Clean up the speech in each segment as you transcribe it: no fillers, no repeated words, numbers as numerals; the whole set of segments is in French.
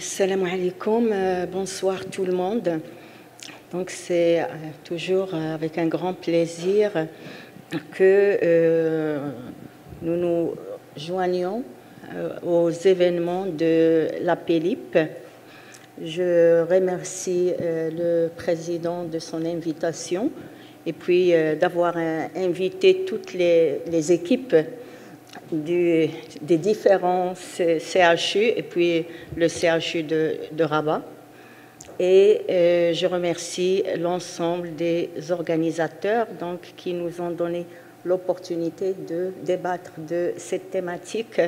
Salam alaikum, bonsoir tout le monde. Donc c'est toujours avec un grand plaisir que nous nous joignons aux événements de la PELIP. Je remercie le président de son invitation et puis d'avoir invité toutes les équipes des différents CHU et puis le CHU de Rabat. Et je remercie l'ensemble des organisateurs qui nous ont donné l'opportunité de débattre de cette thématique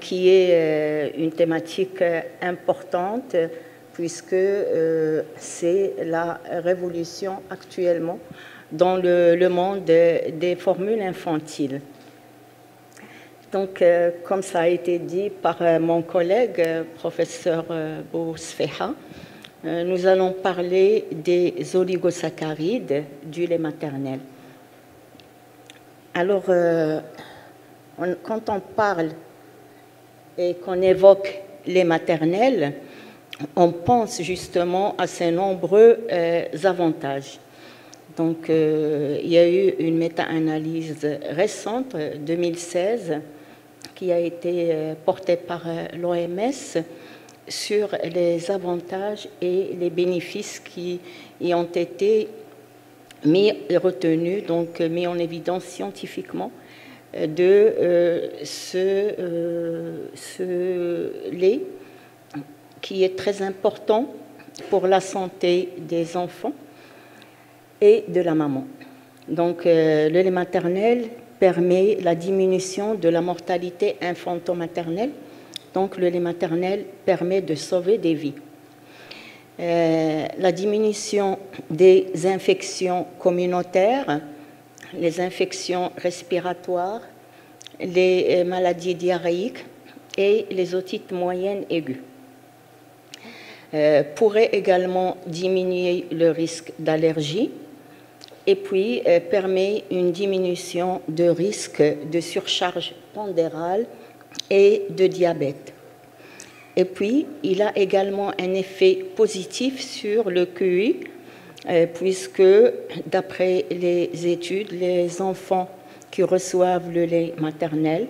qui est une thématique importante puisque c'est la révolution actuellement dans le monde des formules infantiles. Donc, comme ça a été dit par mon collègue, professeur Bousfeha, nous allons parler des oligosaccharides du lait maternel. Alors, quand on parle et qu'on évoque lait maternel, on pense justement à ces nombreux avantages. Donc, il y a eu une méta-analyse récente, 2016, qui a été portée par l'OMS sur les avantages et les bénéfices qui y ont été mis et retenus, donc mis en évidence scientifiquement, de ce lait qui est très important pour la santé des enfants et de la maman. Donc, le lait maternel permet la diminution de la mortalité infanto-maternelle. Donc, le lait maternel permet de sauver des vies. La diminution des infections communautaires, les infections respiratoires, les maladies diarrhéiques et les otites moyennes aiguës. Pourrait également diminuer le risque d'allergie et puis permet une diminution de risque de surcharge pondérale et de diabète. Et puis, il a également un effet positif sur le QI, puisque d'après les études, les enfants qui reçoivent le lait maternel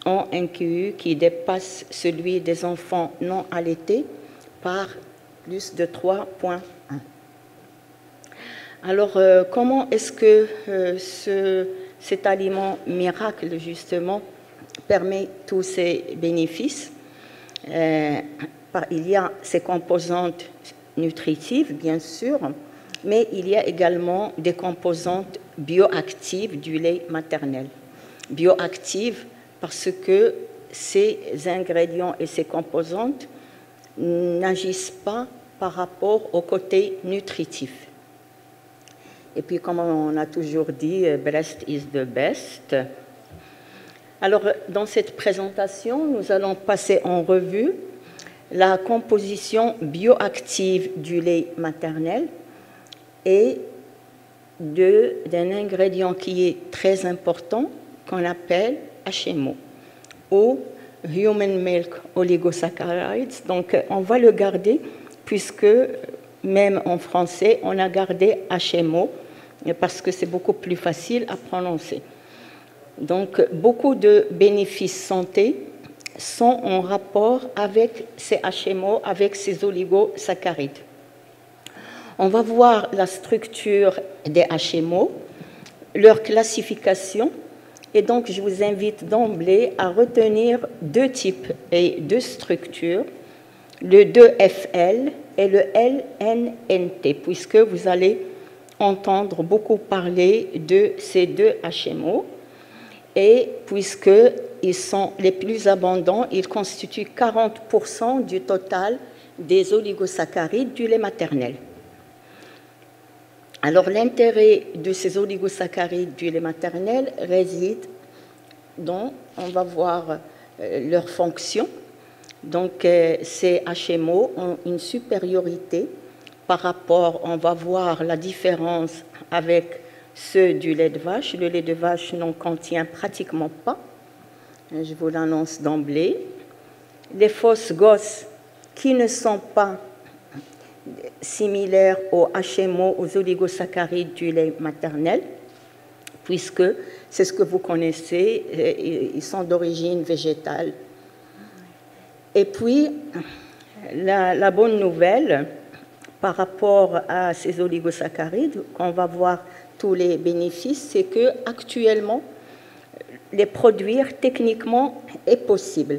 ont un QI qui dépasse celui des enfants non allaités par plus de 3,1. Alors, comment est-ce que cet aliment miracle, justement, permet tous ces bénéfices? Il y a ces composantes nutritives, bien sûr, mais il y a également des composantes bioactives du lait maternel. Bioactives parce que ces ingrédients et ces composantes n'agissent pas par rapport au côté nutritif. Et puis, comme on a toujours dit, breast is the best. Alors, dans cette présentation, nous allons passer en revue la composition bioactive du lait maternel et d'un ingrédient qui est très important, qu'on appelle HMO, ou Human Milk Oligosaccharides. Donc, on va le garder, puisque même en français, on a gardé HMO, parce que c'est beaucoup plus facile à prononcer. Donc, beaucoup de bénéfices santé sont en rapport avec ces HMO, avec ces oligosaccharides. On va voir la structure des HMO, leur classification, et donc je vous invite d'emblée à retenir deux types et deux structures, le 2FL et le LNNT, puisque vous allez entendre beaucoup parler de ces deux HMO. Et puisqu'ils sont les plus abondants, ils constituent 40% du total des oligosaccharides du lait maternel. Alors, l'intérêt de ces oligosaccharides du lait maternel réside dans, on va voir leur fonction. Donc, ces HMO ont une supériorité par rapport, on va voir la différence avec ceux du lait de vache. Le lait de vache n'en contient pratiquement pas. Je vous l'annonce d'emblée. Les fausses gosses qui ne sont pas similaires aux HMO, aux oligosaccharides du lait maternel, puisque c'est ce que vous connaissez, ils sont d'origine végétale. Et puis, la bonne nouvelle par rapport à ces oligosaccharides, qu'on va voir tous les bénéfices, c'est qu'actuellement, les produire techniquement est possible.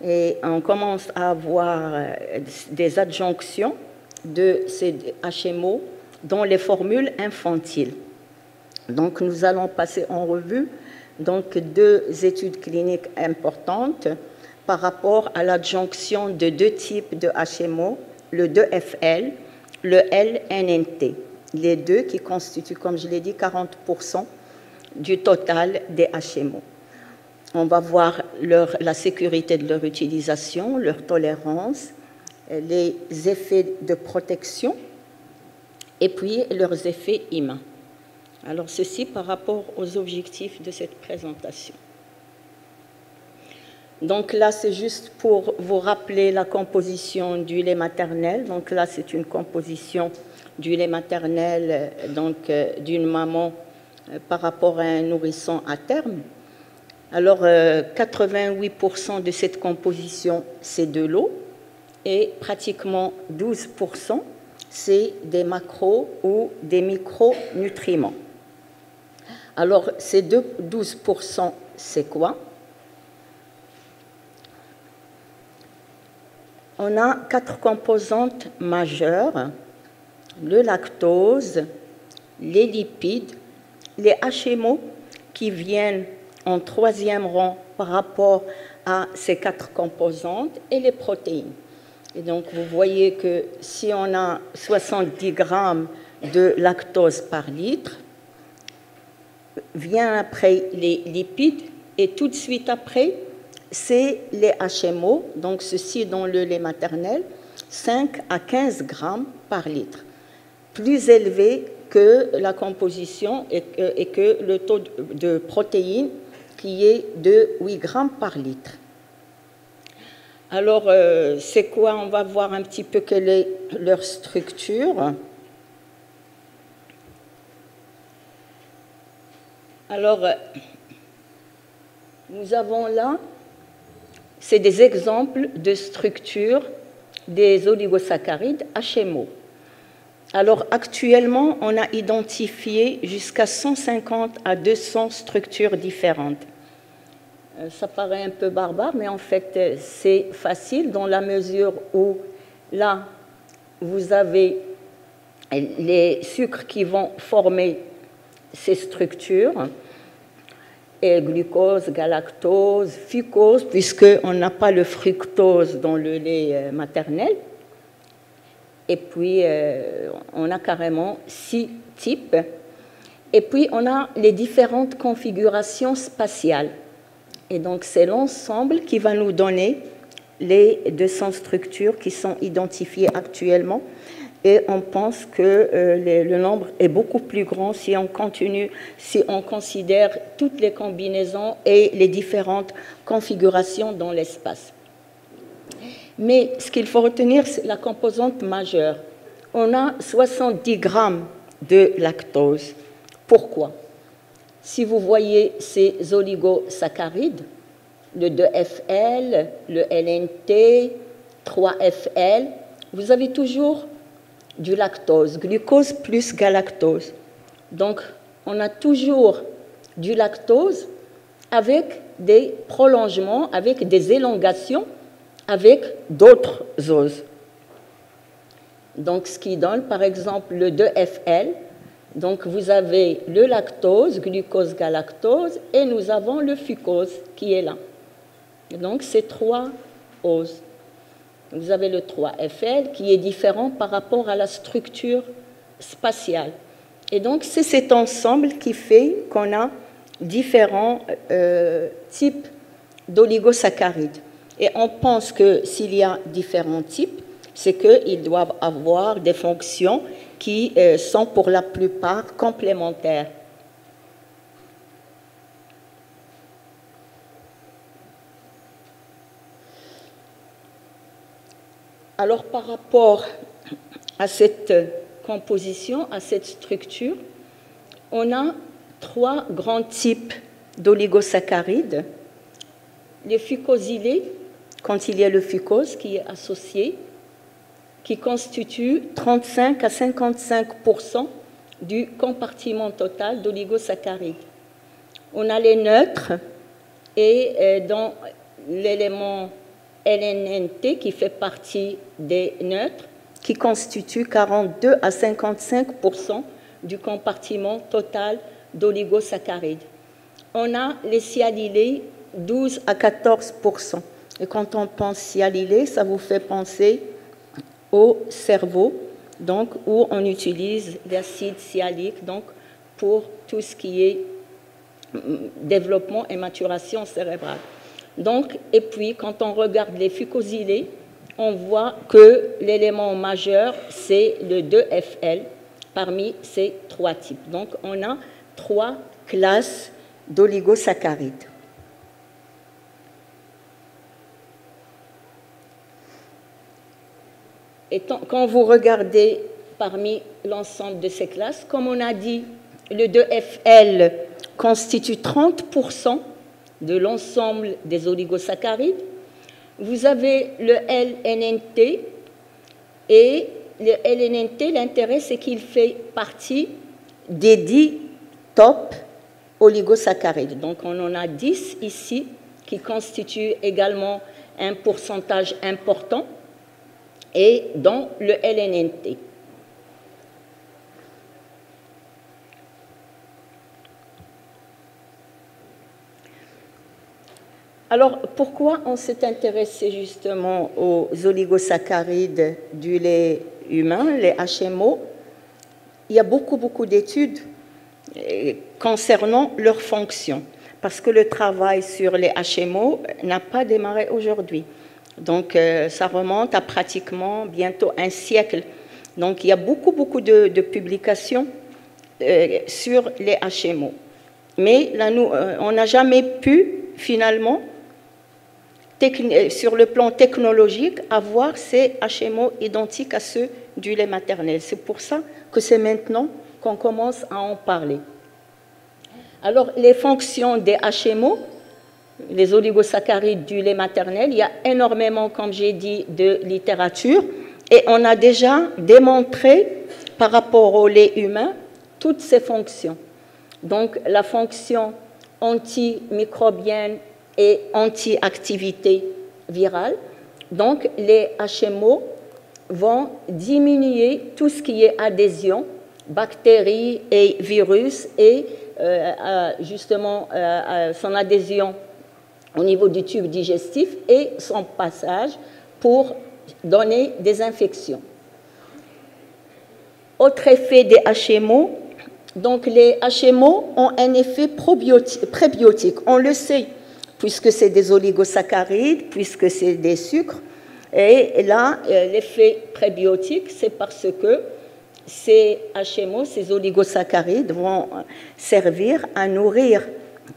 Et on commence à avoir des adjonctions de ces HMO dans les formules infantiles. Donc, nous allons passer en revue donc, 2 études cliniques importantes par rapport à l'adjonction de 2 types de HMO, le 2FL, le LNNT, les 2 qui constituent, comme je l'ai dit, 40% du total des HMO. On va voir la sécurité de leur utilisation, leur tolérance, les effets de protection et puis leurs effets humains. Alors ceci par rapport aux objectifs de cette présentation. Donc là, c'est juste pour vous rappeler la composition du lait maternel. Donc là, c'est une composition du lait maternel d'une maman par rapport à un nourrisson à terme. Alors, 88% de cette composition, c'est de l'eau et pratiquement 12%, c'est des macros ou des micronutriments. Alors, ces 12%, c'est quoi? On a 4 composantes majeures, le lactose, les lipides, les HMO qui viennent en 3e rang par rapport à ces 4 composantes et les protéines. Et donc, vous voyez que si on a 70 grammes de lactose par litre, vient après les lipides et tout de suite après, c'est les HMO, donc ceci dans le lait maternel, 5 à 15 grammes par litre, plus élevé que la composition et que le taux de protéines qui est de 8 grammes par litre. Alors, c'est quoi? On va voir un petit peu quelle est leur structure. Alors, nous avons là, c'est des exemples de structure des oligosaccharides HMO. Alors, actuellement, on a identifié jusqu'à 150 à 200 structures différentes. Ça paraît un peu barbare, mais en fait, c'est facile dans la mesure où, là, vous avez les sucres qui vont former ces structures, et glucose, galactose, fucose, puisqu'on n'a pas le fructose dans le lait maternel. Et puis, on a carrément 6 types. Et puis, on a les différentes configurations spatiales. Et donc, c'est l'ensemble qui va nous donner les 200 structures qui sont identifiées actuellement. Et on pense que le nombre est beaucoup plus grand si on continue, si on considère toutes les combinaisons et les différentes configurations dans l'espace. Mais ce qu'il faut retenir, c'est la composante majeure. On a 70 grammes de lactose. Pourquoi? Si vous voyez ces oligosaccharides, le 2FL, le LNT, 3FL, vous avez toujours du lactose, glucose plus galactose. Donc, on a toujours du lactose avec des prolongements, avec des élongations, avec d'autres oses. Donc, ce qui donne, par exemple, le 2FL. Donc, vous avez le lactose, glucose, galactose, et nous avons le fucose qui est là. Et donc, c'est 3 oses. Vous avez le 3FL qui est différent par rapport à la structure spatiale. Et donc, c'est cet ensemble qui fait qu'on a différents types d'oligosaccharides. Et on pense que s'il y a différents types, c'est qu'ils doivent avoir des fonctions qui sont pour la plupart complémentaires. Alors, par rapport à cette composition, à cette structure, on a 3 grands types d'oligosaccharides. Les fucosylés, quand il y a le fucose qui est associé, qui constitue 35 à 55% du compartiment total d'oligosaccharides. On a les neutres, et dans l'élément LNNT qui fait partie des neutres, qui constitue 42 à 55% du compartiment total d'oligosaccharides. On a les sialylés, 12 à 14%. Et quand on pense sialylés, ça vous fait penser au cerveau, donc, où on utilise l'acide sialique donc, pour tout ce qui est développement et maturation cérébrale. Donc, et puis, quand on regarde les fucosylés, on voit que l'élément majeur, c'est le 2FL parmi ces 3 types. Donc, on a 3 classes d'oligosaccharides. Et quand vous regardez parmi l'ensemble de ces classes, comme on a dit, le 2FL constitue 30% de l'ensemble des oligosaccharides. Vous avez le LNNT, et le LNNT, l'intérêt, c'est qu'il fait partie des 10 top oligosaccharides. Donc, on en a 10 ici qui constituent également un pourcentage important, et dans le LNNT. Alors, pourquoi on s'est intéressé justement aux oligosaccharides du lait humain, les HMO? Il y a beaucoup d'études concernant leur fonction, parce que le travail sur les HMO n'a pas démarré aujourd'hui. Donc, ça remonte à pratiquement bientôt un siècle. Donc, il y a beaucoup de publications sur les HMO. Mais là, on n'a jamais pu, finalement, sur le plan technologique, avoir ces HMO identiques à ceux du lait maternel. C'est pour ça que c'est maintenant qu'on commence à en parler. Alors, les fonctions des HMO, les oligosaccharides du lait maternel, il y a énormément, comme j'ai dit, de littérature, et on a déjà démontré, par rapport au lait humain, toutes ces fonctions. Donc, la fonction antimicrobienne et anti-activité virale. Donc, les HMO vont diminuer tout ce qui est adhésion, bactéries et virus, et justement son adhésion au niveau du tube digestif et son passage pour donner des infections. Autre effet des HMO, donc les HMO ont un effet prébiotique, on le sait, puisque c'est des oligosaccharides, puisque c'est des sucres. Et là, l'effet prébiotique, c'est parce que ces HMO, ces oligosaccharides, vont servir à nourrir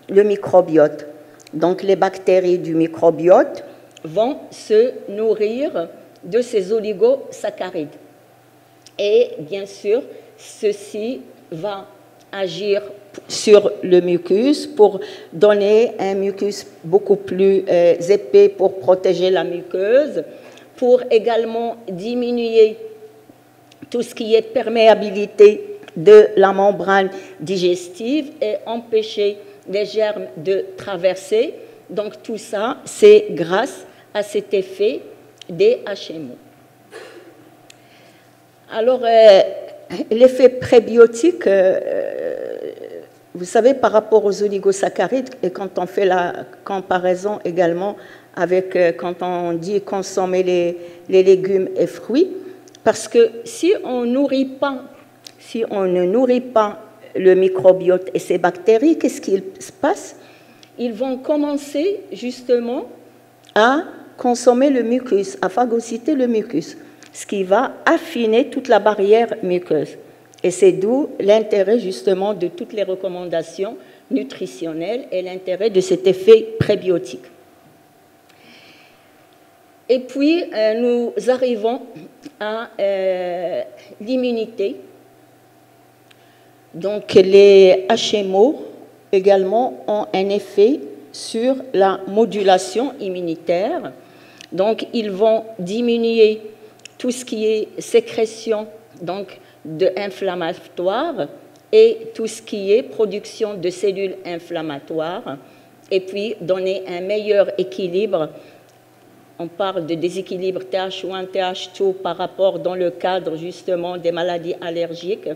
le microbiote. Donc, les bactéries du microbiote vont se nourrir de ces oligosaccharides. Et bien sûr, ceci va agir sur le mucus pour donner un mucus beaucoup plus épais pour protéger la muqueuse, pour également diminuer tout ce qui est perméabilité de la membrane digestive et empêcher les germes de traverser. Donc tout ça, c'est grâce à cet effet des HMO. Alors, l'effet prébiotique, vous savez, par rapport aux oligosaccharides, et quand on fait la comparaison également avec quand on dit consommer les légumes et fruits, parce que si on ne nourrit pas le microbiote et ses bactéries, qu'est-ce qu'il se passe? Ils vont commencer justement à consommer le mucus, à phagocyter le mucus, ce qui va affiner toute la barrière muqueuse. Et c'est d'où l'intérêt justement de toutes les recommandations nutritionnelles et l'intérêt de cet effet prébiotique. Et puis, nous arrivons à l'immunité. Donc, les HMO également ont un effet sur la modulation immunitaire. Donc, ils vont diminuer tout ce qui est sécrétion inflammatoire et tout ce qui est production de cellules inflammatoires, et puis donner un meilleur équilibre. On parle de déséquilibre TH1, TH2 par rapport dans le cadre justement des maladies allergiques.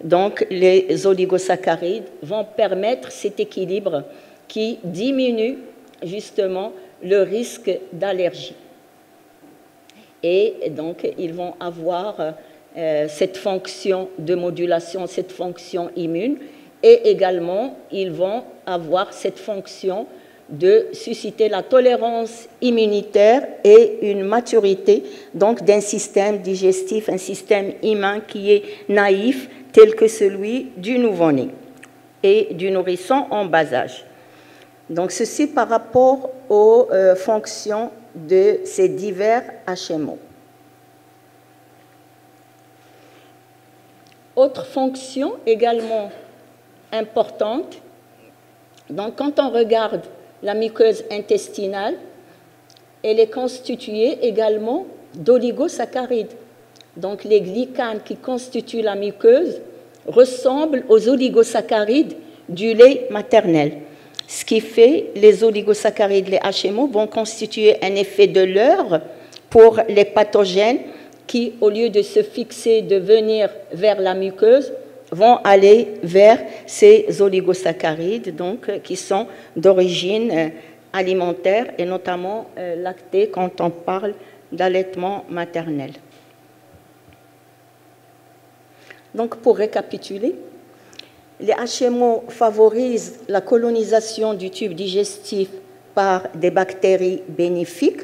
Donc, les oligosaccharides vont permettre cet équilibre qui diminue justement le risque d'allergie. Et donc, ils vont avoir cette fonction de modulation, cette fonction immune, et également, ils vont avoir cette fonction de susciter la tolérance immunitaire et une maturité donc d'un système digestif, un système humain qui est naïf, tel que celui du nouveau-né et du nourrisson en bas âge. Donc, ceci par rapport aux fonctions de ces divers HMO. Autre fonction également importante, donc quand on regarde la muqueuse intestinale, elle est constituée également d'oligosaccharides. Donc les glycanes qui constituent la muqueuse ressemblent aux oligosaccharides du lait maternel. Ce qui fait les oligosaccharides, les HMO, vont constituer un effet de leurre pour les pathogènes qui, au lieu de se fixer, de venir vers la muqueuse, vont aller vers ces oligosaccharides donc, qui sont d'origine alimentaire et notamment lactée quand on parle d'allaitement maternel. Donc, pour récapituler, les HMO favorisent la colonisation du tube digestif par des bactéries bénéfiques.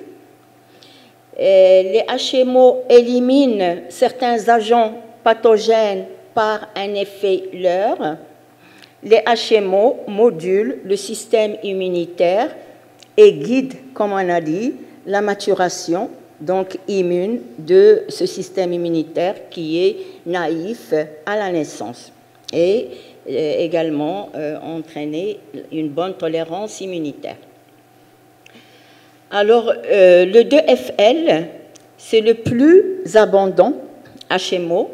Les HMO éliminent certains agents pathogènes par un effet leurre. Les HMO modulent le système immunitaire et guident, comme on a dit, la maturation donc immune de ce système immunitaire qui est naïf à la naissance et également entraîner une bonne tolérance immunitaire. Alors, le 2FL, c'est le plus abondant HMO.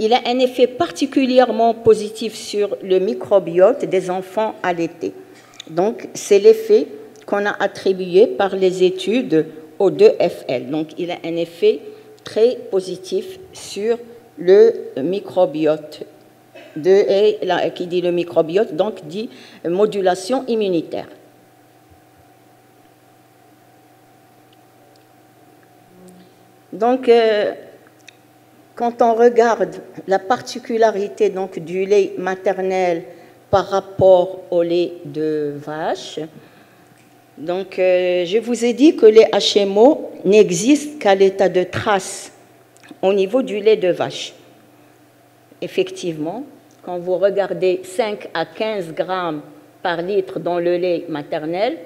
Il a un effet particulièrement positif sur le microbiote des enfants allaités. Donc, c'est l'effet qu'on a attribué par les études au 2FL. Donc, il a un effet très positif sur le microbiote. Qui dit le microbiote, donc dit modulation immunitaire. Donc, quand on regarde la particularité donc, du lait maternel par rapport au lait de vache, donc, je vous ai dit que les HMO n'existent qu'à l'état de trace au niveau du lait de vache. Effectivement, quand vous regardez 5 à 15 grammes par litre dans le lait maternel,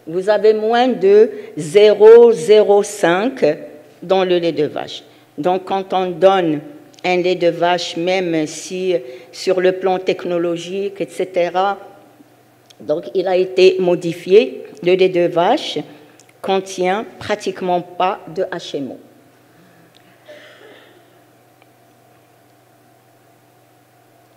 vous avez moins de 0,05 dans le lait de vache. Donc, quand on donne un lait de vache, même si sur le plan technologique, etc., donc il a été modifié, le lait de vache contient pratiquement pas de HMO.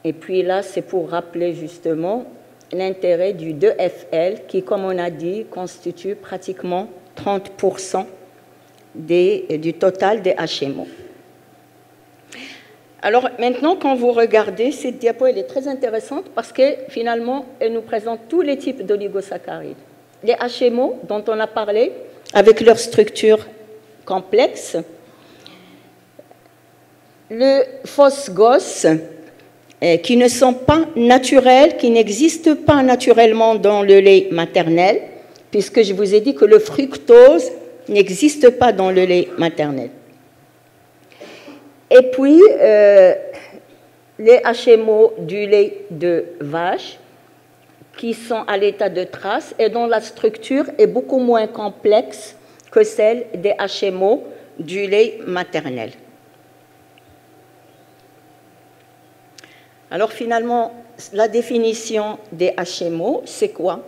Et puis là, c'est pour rappeler justement l'intérêt du 2FL qui, comme on a dit, constitue pratiquement 30% du total des HMO. Alors maintenant, quand vous regardez, cette diapo, elle est très intéressante parce que finalement, elle nous présente tous les types d'oligosaccharides. Les HMO, dont on a parlé, avec leur structure complexe. Le phosgos, qui ne sont pas naturels, qui n'existent pas naturellement dans le lait maternel, puisque je vous ai dit que le fructose n'existe pas dans le lait maternel. Et puis, les HMO du lait de vache, qui sont à l'état de trace et dont la structure est beaucoup moins complexe que celle des HMO du lait maternel. Alors finalement, la définition des HMO, c'est quoi?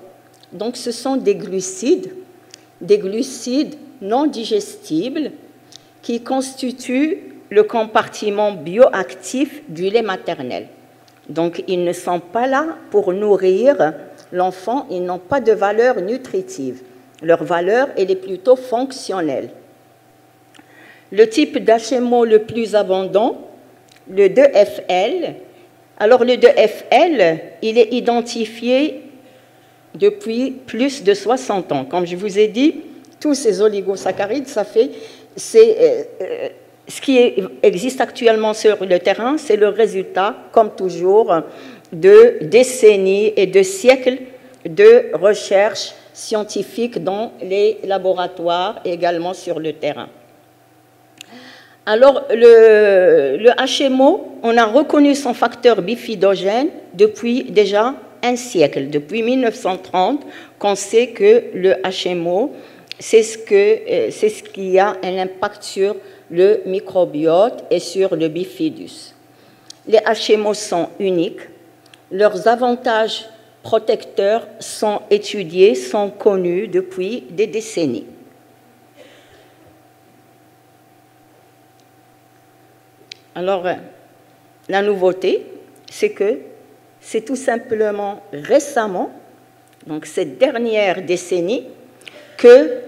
Donc ce sont des glucides non digestibles qui constituent le compartiment bioactif du lait maternel. Donc ils ne sont pas là pour nourrir l'enfant, ils n'ont pas de valeur nutritive. Leur valeur, elle est plutôt fonctionnelle. Le type d'HMO le plus abondant, le 2FL. Alors le 2FL, il est identifié depuis plus de 60 ans. Comme je vous ai dit, tous ces oligosaccharides, ce qui existe actuellement sur le terrain, c'est le résultat, comme toujours, de décennies et de siècles de recherche scientifique dans les laboratoires et également sur le terrain. Alors, le HMO, on a reconnu son facteur bifidogène depuis déjà un siècle. Depuis 1930, qu'on sait que le HMO, c'est ce qui a un impact sur le microbiote et sur le bifidus. Les HMO sont uniques. Leurs avantages protecteurs sont étudiés, sont connus depuis des décennies. Alors, la nouveauté, c'est que c'est tout simplement récemment, donc cette dernière décennie, que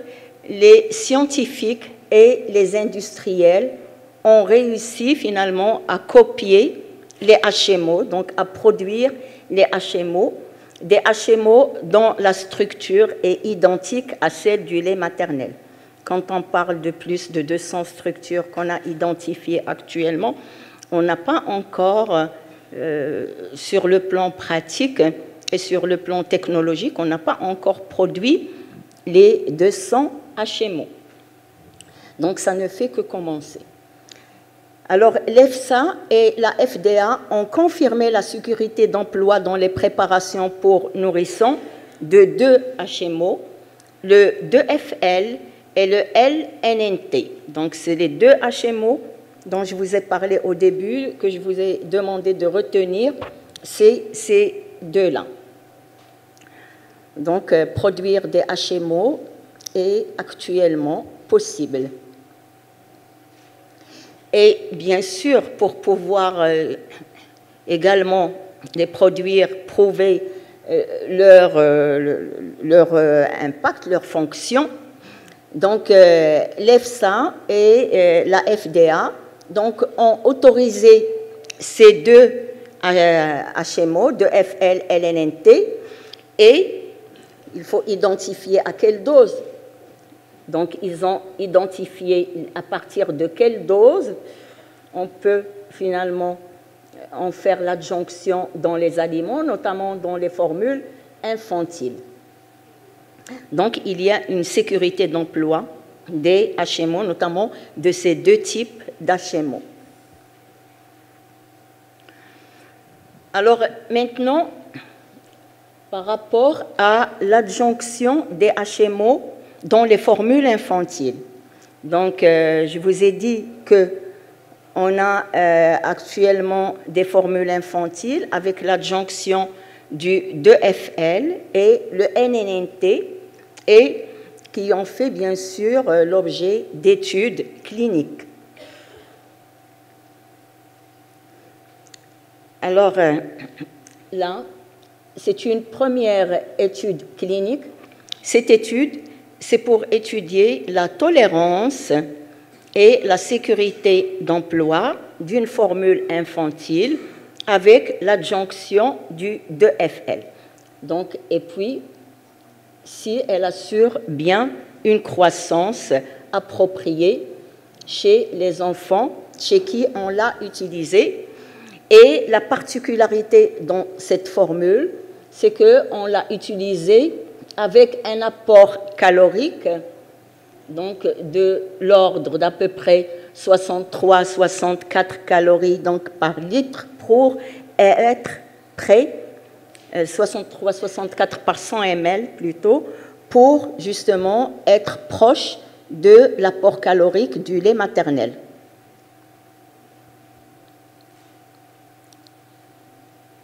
les scientifiques et les industriels ont réussi finalement à copier les HMO, donc à produire les HMO, des HMO dont la structure est identique à celle du lait maternel. Quand on parle de plus de 200 structures qu'on a identifiées actuellement, on n'a pas encore, sur le plan pratique et sur le plan technologique, on n'a pas encore produit les 200 HMO. Donc ça ne fait que commencer. Alors l'EFSA et la FDA ont confirmé la sécurité d'emploi dans les préparations pour nourrissons de 2 HMO, le 2FL et le LNNT. Donc c'est les 2 HMO dont je vous ai parlé au début, que je vous ai demandé de retenir, c'est ces 2-là. Donc produire des HMO est actuellement possible. Et bien sûr, pour pouvoir également les produire, prouver leur impact, leur fonction, donc l'EFSA et la FDA donc, ont autorisé ces 2 HMO, 2FL, LNNT, et il faut identifier à quelle dose. Donc, ils ont identifié à partir de quelle dose on peut finalement en faire l'adjonction dans les aliments, notamment dans les formules infantiles. Donc, il y a une sécurité d'emploi des HMO, notamment de ces 2 types d'HMO. Alors, maintenant, par rapport à l'adjonction des HMO dans les formules infantiles. Donc, je vous ai dit qu'on a actuellement des formules infantiles avec l'adjonction du 2FL et le NNNT et qui ont fait bien sûr l'objet d'études cliniques. Alors là, c'est une première étude clinique. Cette étude, c'est pour étudier la tolérance et la sécurité d'emploi d'une formule infantile avec l'adjonction du 2FL. Donc, et puis, si elle assure bien une croissance appropriée chez les enfants chez qui on l'a utilisée. Et la particularité dans cette formule, c'est qu'on l'a utilisée avec un apport calorique, donc de l'ordre d'à peu près 63-64 calories donc, par litre pour être prêt, 63-64 par 100 ml plutôt, pour justement être proche de l'apport calorique du lait maternel.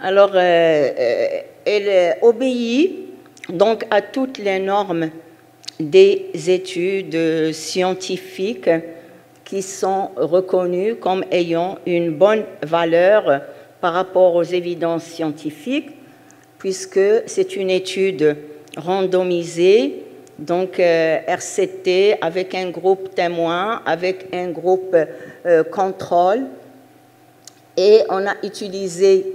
Alors, elle obéit donc à toutes les normes des études scientifiques qui sont reconnues comme ayant une bonne valeur par rapport aux évidences scientifiques, puisque c'est une étude randomisée, donc RCT avec un groupe témoin, avec un groupe contrôle, et on a utilisé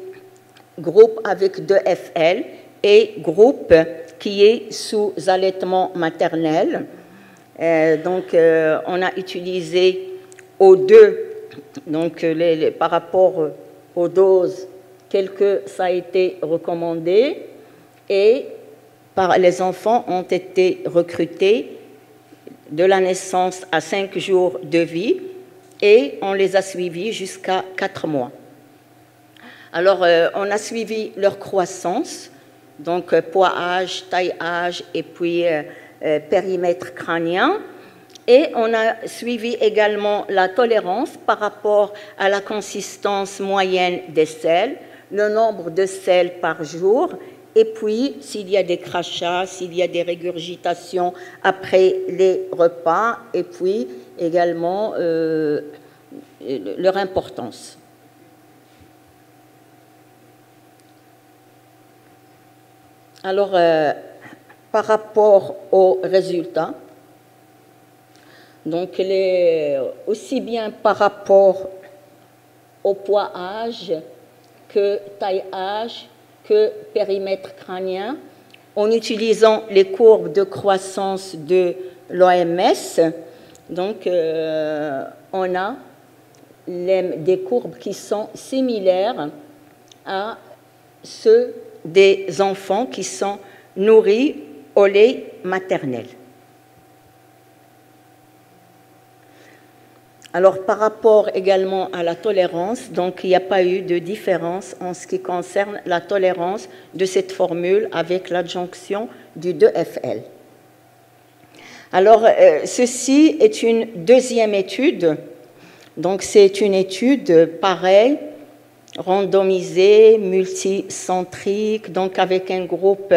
groupe avec 2 FL et groupe qui est sous allaitement maternel. Donc, on a utilisé O2, donc par rapport aux doses telles que ça a été recommandé, et les enfants ont été recrutés de la naissance à 5 jours de vie et on les a suivis jusqu'à 4 mois. Alors, on a suivi leur croissance, donc poids, âge, taille, âge, et puis périmètre crânien. Et on a suivi également la tolérance par rapport à la consistance moyenne des selles, le nombre de selles par jour, et puis s'il y a des crachats, s'il y a des régurgitations après les repas, et puis également leur importance. Alors, par rapport aux résultats, donc aussi bien par rapport au poids âge que taille âge que périmètre crânien, en utilisant les courbes de croissance de l'OMS, donc on a des courbes qui sont similaires à ceux des enfants qui sont nourris au lait maternel. Alors, par rapport également à la tolérance, donc il n'y a pas eu de différence en ce qui concerne la tolérance de cette formule avec l'adjonction du 2FL. Alors, ceci est une deuxième étude. Donc, c'est une étude pareille, randomisée, multicentrique, donc avec un groupe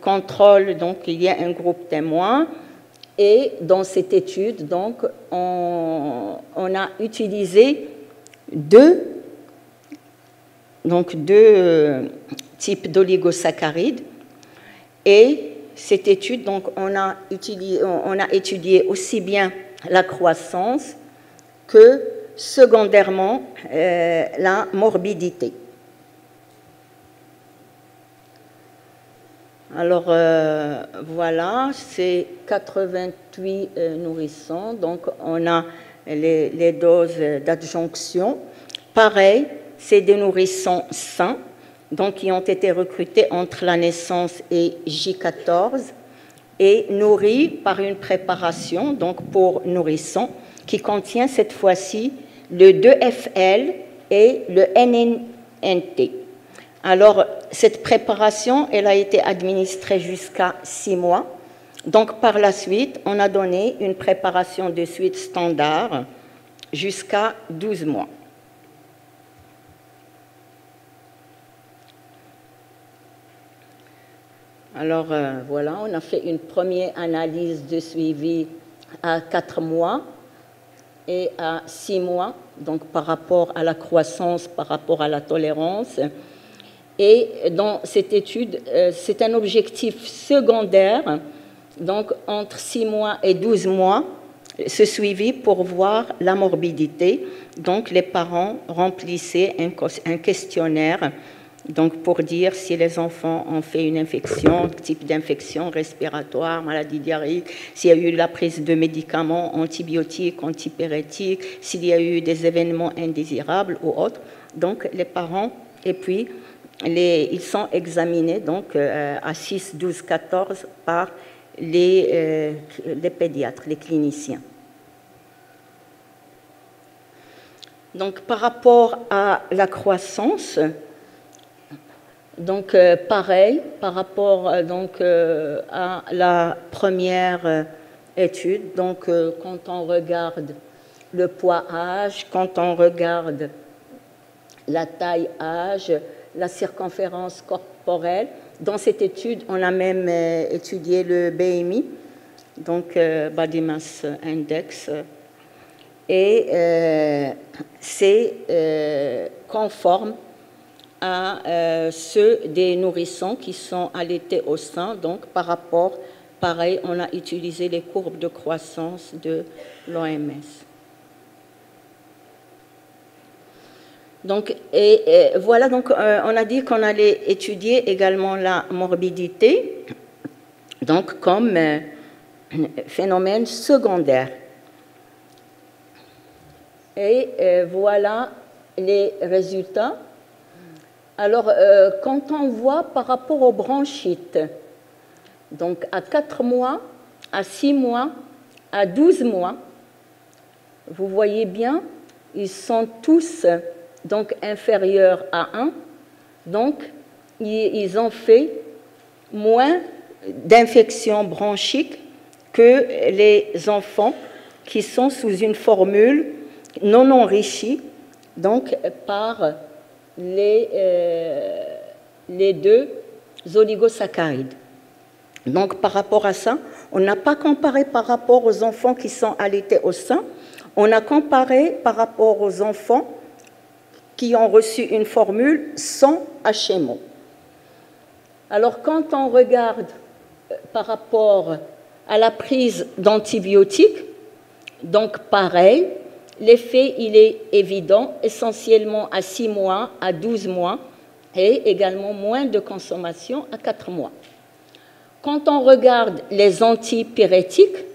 contrôle, donc il y a un groupe témoin. Et dans cette étude, donc, on a utilisé deux types d'oligosaccharides. Et cette étude, donc, on a étudié aussi bien la croissance que secondairement la morbidité. Alors voilà, c'est 88 nourrissons, donc on a les doses d'adjonction. Pareil, c'est des nourrissons sains, donc qui ont été recrutés entre la naissance et J14 et nourris par une préparation, donc pour nourrissons, qui contient cette fois-ci le 2FL et le NNT. Alors, cette préparation, elle a été administrée jusqu'à 6 mois. Donc, par la suite, on a donné une préparation de suite standard jusqu'à 12 mois. Alors, voilà, on a fait une première analyse de suivi à 4 mois et à 6 mois, donc par rapport à la croissance, par rapport à la tolérance. Et dans cette étude, c'est un objectif secondaire, donc entre 6 mois et 12 mois, ce suivi pour voir la morbidité. Donc les parents remplissaient un questionnaire donc pour dire si les enfants ont fait une infection, type d'infection respiratoire, maladie diarrhéique, s'il y a eu la prise de médicaments antibiotiques, antipyrétiques, s'il y a eu des événements indésirables ou autres. Donc les parents, et puis ils sont examinés donc à 6, 12, 14 par les pédiatres, les cliniciens. Donc par rapport à la croissance, donc pareil, par rapport donc à la première études. Donc, quand on regarde le poids-âge, quand on regarde la taille-âge, la circonférence corporelle, dans cette étude, on a même étudié le BMI, donc Body Mass Index, et c'est conforme à ceux des nourrissons qui sont allaités au sein. Donc, par rapport, pareil, on a utilisé les courbes de croissance de l'OMS. Donc, voilà, donc, on a dit qu'on allait étudier également la morbidité, donc comme phénomène secondaire. Et voilà les résultats. Alors, quand on voit par rapport aux bronchites, donc à 4 mois, à 6 mois, à 12 mois, vous voyez bien, ils sont tous donc inférieurs à 1, donc ils ont fait moins d'infections bronchiques que les enfants qui sont sous une formule non enrichie, donc par les 2 oligosaccharides. Donc par rapport à ça, on n'a pas comparé par rapport aux enfants qui sont allaités au sein, on a comparé par rapport aux enfants qui ont reçu une formule sans HMO. Alors, quand on regarde par rapport à la prise d'antibiotiques, donc pareil, l'effet, il est évident, essentiellement à 6 mois, à 12 mois, et également moins de consommation à 4 mois. Quand on regarde les antipyrétiques,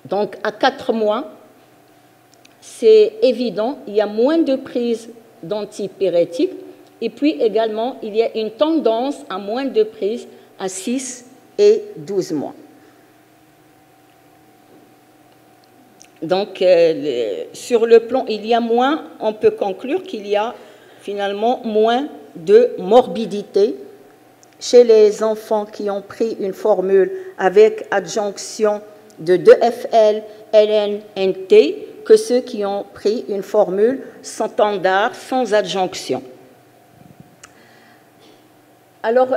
donc à 4 mois, c'est évident, il y a moins de prise d'antipyrétiques, et puis également, il y a une tendance à moins de prise à 6 et 12 mois. Donc, sur le plan, il y a moins, on peut conclure qu'il y a finalement moins de morbidité chez les enfants qui ont pris une formule avec adjonction de 2FL, LN-NT, que ceux qui ont pris une formule standard sans adjonction. Alors,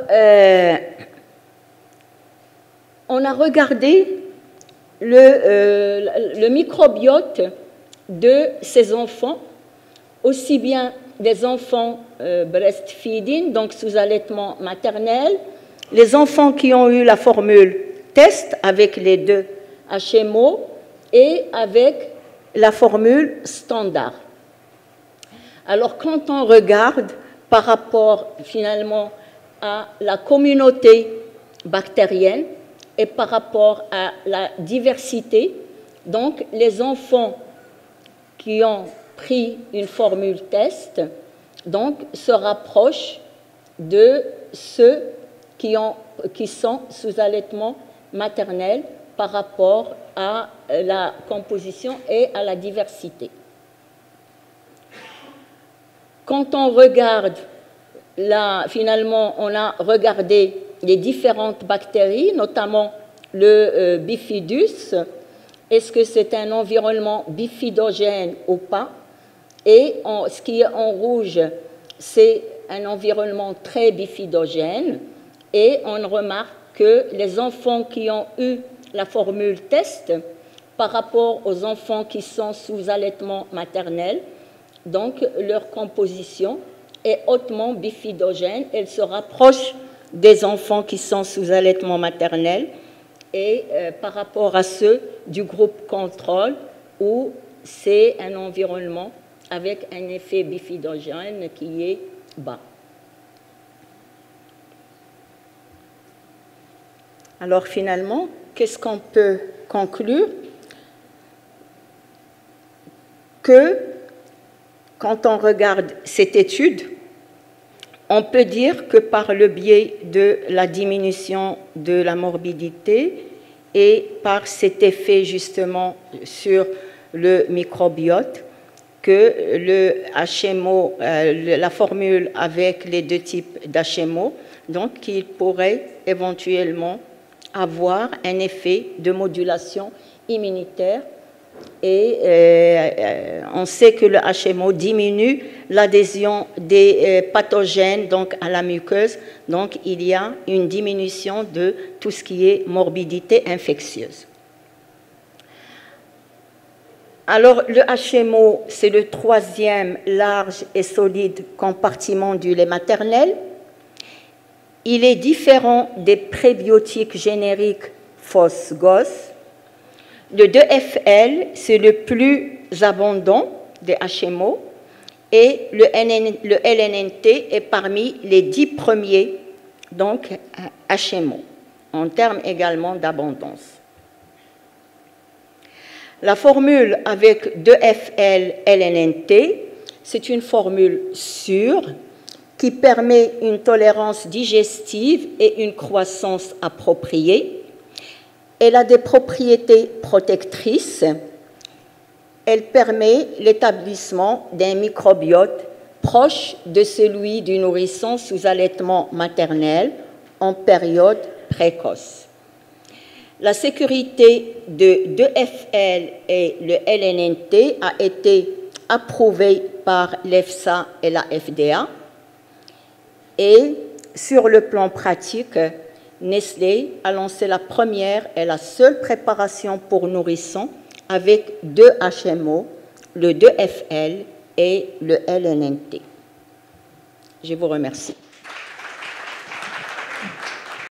on a regardé le microbiote de ces enfants, aussi bien des enfants breastfeeding, donc sous allaitement maternel, les enfants qui ont eu la formule test avec les 2 HMO et avec la formule standard. Alors, quand on regarde par rapport finalement à la communauté bactérienne et par rapport à la diversité, donc les enfants qui ont pris une formule test donc, se rapprochent de ceux qui sont sous allaitement maternel par rapport à la composition et à la diversité. Quand on regarde, finalement, on a regardé les différentes bactéries, notamment le bifidus. Est-ce que c'est un environnement bifidogène ou pas? Et ce qui est en rouge, c'est un environnement très bifidogène. Et on remarque que les enfants qui ont eu la formule test par rapport aux enfants qui sont sous allaitement maternel, donc leur composition est hautement bifidogène. Elle se rapproche des enfants qui sont sous allaitement maternel et par rapport à ceux du groupe contrôle où c'est un environnement avec un effet bifidogène qui est bas. Alors finalement, qu'est-ce qu'on peut conclure? Que quand on regarde cette étude, on peut dire que par le biais de la diminution de la morbidité et par cet effet justement sur le microbiote, que le HMO, la formule avec les 2 types d'HMO, donc qu'il pourrait éventuellement avoir un effet de modulation immunitaire. Et on sait que le HMO diminue l'adhésion des pathogènes donc, à la muqueuse. Donc, il y a une diminution de tout ce qui est morbidité infectieuse. Alors, le HMO, c'est le troisième large et solide compartiment du lait maternel. Il est différent des prébiotiques génériques FOS-GOS. Le 2FL, c'est le plus abondant des HMO et le LNNT est parmi les 10 premiers donc, HMO, en termes également d'abondance. La formule avec 2FL LNNT, c'est une formule sûre qui permet une tolérance digestive et une croissance appropriée. Elle a des propriétés protectrices. Elle permet l'établissement d'un microbiote proche de celui du nourrisson sous allaitement maternel en période précoce. La sécurité de 2FL et le LNNT a été approuvée par l'EFSA et la FDA. Et sur le plan pratique, Nestlé a lancé la première et la seule préparation pour nourrissons avec 2 HMO, le 2FL et le LNNT. Je vous remercie.